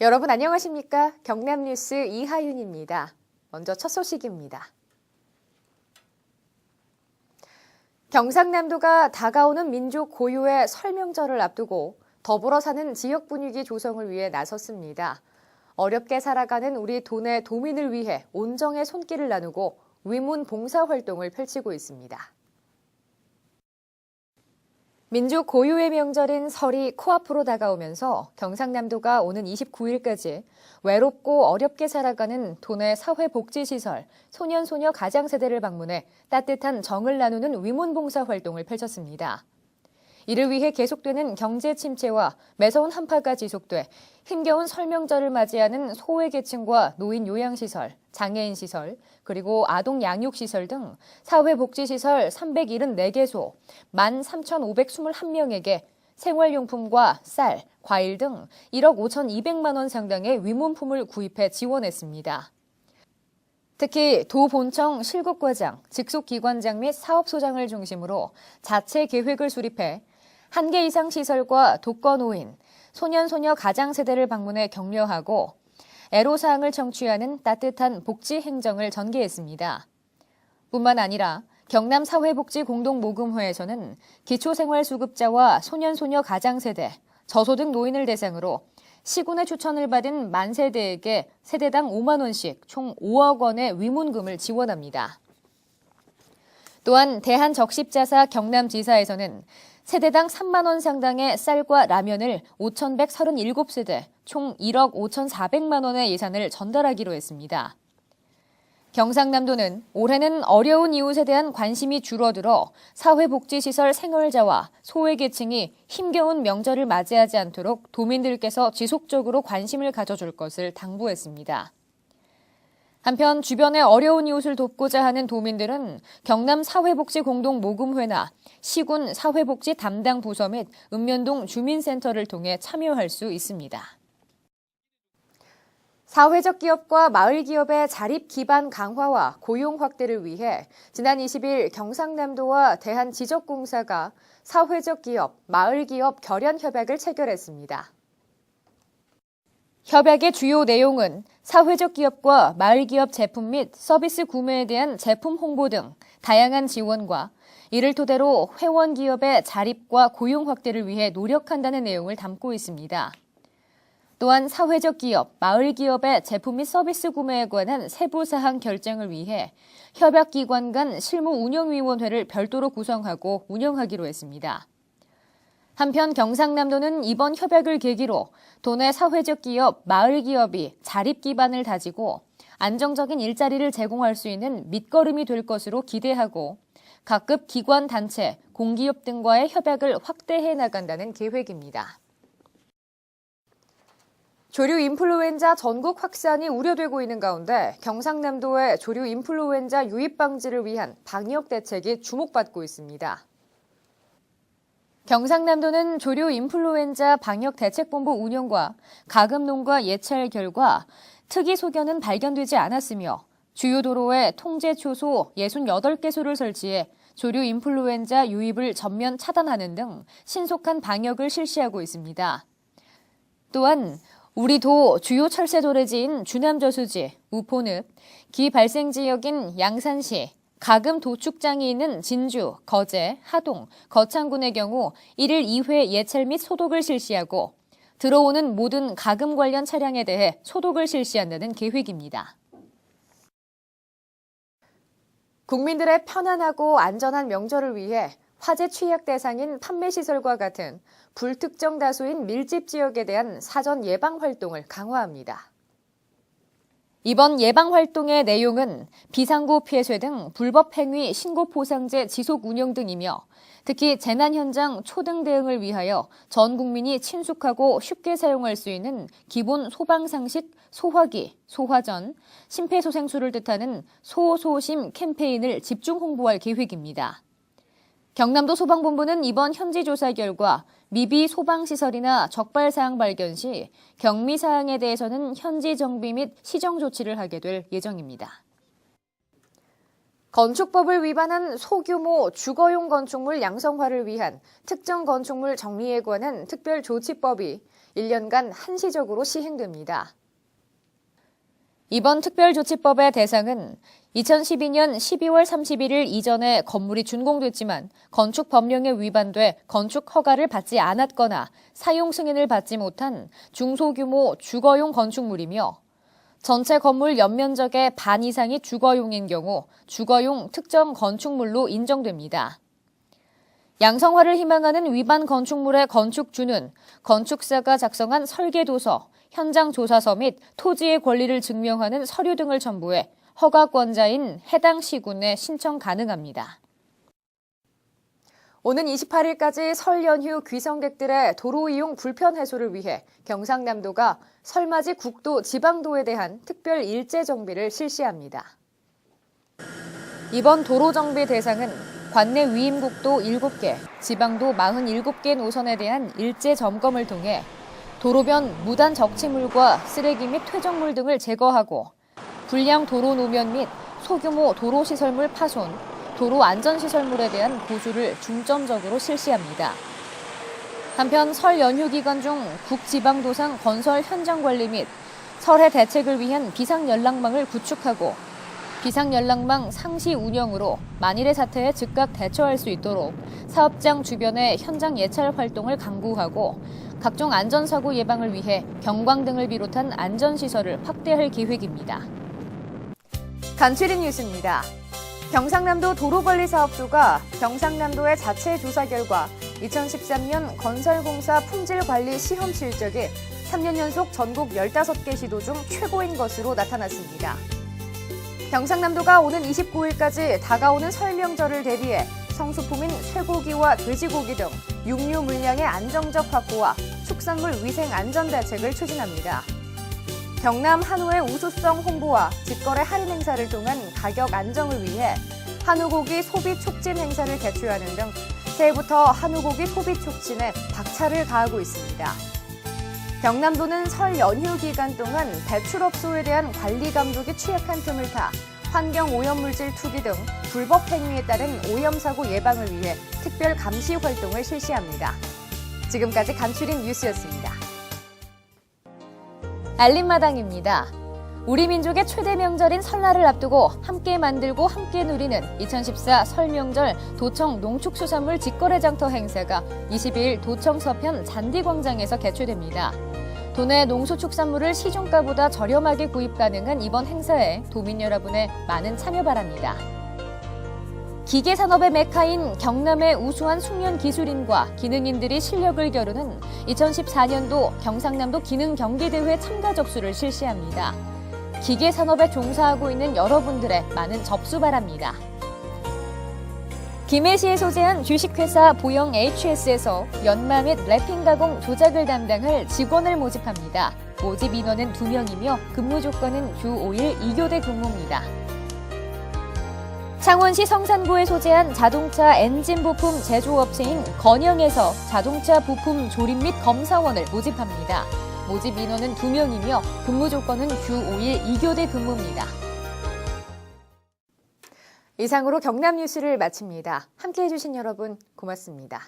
여러분 안녕하십니까? 경남뉴스 이하윤입니다. 먼저 첫 소식입니다. 경상남도가 다가오는 민족 고유의 설 명절을 앞두고 더불어 사는 지역 분위기 조성을 위해 나섰습니다. 어렵게 살아가는 우리 도내 도민을 위해 온정의 손길을 나누고 위문 봉사 활동을 펼치고 있습니다. 민족 고유의 명절인 설이 코앞으로 다가오면서 경상남도가 오는 29일까지 외롭고 어렵게 살아가는 도내 사회복지시설, 소년소녀 가장세대를 방문해 따뜻한 정을 나누는 위문봉사 활동을 펼쳤습니다. 이를 위해 계속되는 경제 침체와 매서운 한파가 지속돼 힘겨운 설 명절을 맞이하는 소외계층과 노인 요양시설, 장애인시설, 그리고 아동 양육시설 등 사회복지시설 374개소, 13,521명에게 생활용품과 쌀, 과일 등 1억 5,200만 원 상당의 위문품을 구입해 지원했습니다. 특히 도본청 실국과장, 직속기관장 및 사업소장을 중심으로 자체 계획을 수립해 1개 이상 시설과 독거노인, 소년소녀 가장세대를 방문해 격려하고 애로사항을 청취하는 따뜻한 복지 행정을 전개했습니다. 뿐만 아니라 경남사회복지공동모금회에서는 기초생활수급자와 소년소녀 가장세대, 저소득 노인을 대상으로 시군의 추천을 받은 만 세대에게 세대당 5만 원씩 총 5억 원의 위문금을 지원합니다. 또한 대한적십자사 경남지사에서는 세대당 3만 원 상당의 쌀과 라면을 5,137세대 총 1억 5,400만 원의 예산을 전달하기로 했습니다. 경상남도는 올해는 어려운 이웃에 대한 관심이 줄어들어 사회복지시설 생활자와 소외계층이 힘겨운 명절을 맞이하지 않도록 도민들께서 지속적으로 관심을 가져줄 것을 당부했습니다. 한편 주변의 어려운 이웃을 돕고자 하는 도민들은 경남사회복지공동모금회나 시군 사회복지 담당 부서 및 읍면동 주민센터를 통해 참여할 수 있습니다. 사회적 기업과 마을 기업의 자립 기반 강화와 고용 확대를 위해 지난 20일 경상남도와 대한지적공사가 사회적 기업, 마을 기업 결연 협약을 체결했습니다. 협약의 주요 내용은 사회적 기업과 마을 기업 제품 및 서비스 구매에 대한 제품 홍보 등 다양한 지원과 이를 토대로 회원 기업의 자립과 고용 확대를 위해 노력한다는 내용을 담고 있습니다. 또한 사회적 기업, 마을 기업의 제품 및 서비스 구매에 관한 세부 사항 결정을 위해 협약기관 간 실무운영위원회를 별도로 구성하고 운영하기로 했습니다. 한편 경상남도는 이번 협약을 계기로 도내 사회적 기업, 마을 기업이 자립 기반을 다지고 안정적인 일자리를 제공할 수 있는 밑거름이 될 것으로 기대하고 각급 기관 단체, 공기업 등과의 협약을 확대해 나간다는 계획입니다. 조류 인플루엔자 전국 확산이 우려되고 있는 가운데 경상남도의 조류 인플루엔자 유입 방지를 위한 방역 대책이 주목받고 있습니다. 경상남도는 조류 인플루엔자 방역대책본부 운영과 가금농가 예찰 결과 특이 소견은 발견되지 않았으며 주요 도로에 통제 초소 68개소를 설치해 조류 인플루엔자 유입을 전면 차단하는 등 신속한 방역을 실시하고 있습니다. 또한 우리 도 주요 철새도래지인 주남저수지, 우포늪, 기 발생 지역인 양산시, 가금 도축장이 있는 진주, 거제, 하동, 거창군의 경우 1일 2회 예찰 및 소독을 실시하고 들어오는 모든 가금 관련 차량에 대해 소독을 실시한다는 계획입니다. 국민들의 편안하고 안전한 명절을 위해 화재 취약 대상인 판매시설과 같은 불특정 다수인 밀집 지역에 대한 사전 예방 활동을 강화합니다. 이번 예방 활동의 내용은 비상구 폐쇄 등 불법 행위 신고 포상제 지속 운영 등이며 특히 재난 현장 초등 대응을 위하여 전 국민이 친숙하고 쉽게 사용할 수 있는 기본 소방 상식 소화기, 소화전, 심폐소생술을 뜻하는 소소심 캠페인을 집중 홍보할 계획입니다. 경남도 소방본부는 이번 현지 조사 결과 미비 소방시설이나 적발사항 발견 시 경미사항에 대해서는 현지 정비 및 시정 조치를 하게 될 예정입니다. 건축법을 위반한 소규모 주거용 건축물 양성화를 위한 특정 건축물 정리에 관한 특별조치법이 1년간 한시적으로 시행됩니다. 이번 특별조치법의 대상은 2012년 12월 31일 이전에 건물이 준공됐지만 건축 법령에 위반돼 건축 허가를 받지 않았거나 사용 승인을 받지 못한 중소규모 주거용 건축물이며 전체 건물 연면적의 반 이상이 주거용인 경우 주거용 특정 건축물로 인정됩니다. 양성화를 희망하는 위반 건축물의 건축주는 건축사가 작성한 설계도서, 현장 조사서 및 토지의 권리를 증명하는 서류 등을 첨부해 허가권자인 해당 시군에 신청 가능합니다. 오는 28일까지 설 연휴 귀성객들의 도로 이용 불편 해소를 위해 경상남도가 설맞이 국도 지방도에 대한 특별 일제 정비를 실시합니다. 이번 도로 정비 대상은 관내 위임국도 7개, 지방도 47개 노선에 대한 일제 점검을 통해 도로변 무단 적치물과 쓰레기 및 퇴적물 등을 제거하고 불량 도로 노면 및 소규모 도로시설물 파손, 도로 안전시설물에 대한 보수를 중점적으로 실시합니다. 한편 설 연휴 기간 중 국지방도상 건설 현장 관리 및 설해 대책을 위한 비상연락망을 구축하고 비상연락망 상시 운영으로 만일의 사태에 즉각 대처할 수 있도록 사업장 주변의 현장 예찰 활동을 강구하고 각종 안전사고 예방을 위해 경광등을 비롯한 안전시설을 확대할 계획입니다. 간추린 뉴스입니다. 경상남도 도로관리사업소가 경상남도의 자체 조사 결과 2013년 건설공사 품질관리 시험 실적이 3년 연속 전국 15개 시도 중 최고인 것으로 나타났습니다. 경상남도가 오는 29일까지 다가오는 설 명절을 대비해 성수품인 쇠고기와 돼지고기 등 육류 물량의 안정적 확보와 축산물 위생 안전 대책을 추진합니다. 경남 한우의 우수성 홍보와 직거래 할인 행사를 통한 가격 안정을 위해 한우고기 소비 촉진 행사를 개최하는 등 새해부터 한우고기 소비 촉진에 박차를 가하고 있습니다. 경남도는 설 연휴 기간 동안 배출업소에 대한 관리 감독이 취약한 틈을 타 환경오염물질 투기 등 불법 행위에 따른 오염사고 예방을 위해 특별 감시 활동을 실시합니다. 지금까지 간추린 뉴스였습니다. 알림마당입니다. 우리 민족의 최대 명절인 설날을 앞두고 함께 만들고 함께 누리는 2014 설명절 도청 농축수산물 직거래 장터 행사가 22일 도청 서편 잔디광장에서 개최됩니다. 도내 농수축산물을 시중가보다 저렴하게 구입 가능한 이번 행사에 도민 여러분의 많은 참여 바랍니다. 기계산업의 메카인 경남의 우수한 숙련 기술인과 기능인들이 실력을 겨루는 2014년도 경상남도 기능경기대회 참가 접수를 실시합니다. 기계산업에 종사하고 있는 여러분들의 많은 접수 바랍니다. 김해시에 소재한 주식회사 보영 HS에서 연마 및 랩핑 가공 조작을 담당할 직원을 모집합니다. 모집 인원은 2명이며 근무 조건은 주 5일 2교대 근무입니다. 창원시 성산구에 소재한 자동차 엔진 부품 제조업체인 건영에서 자동차 부품 조립 및 검사원을 모집합니다. 모집 인원은 2명이며 근무 조건은 주 5일 2교대 근무입니다. 이상으로 경남 뉴스를 마칩니다. 함께해 주신 여러분 고맙습니다.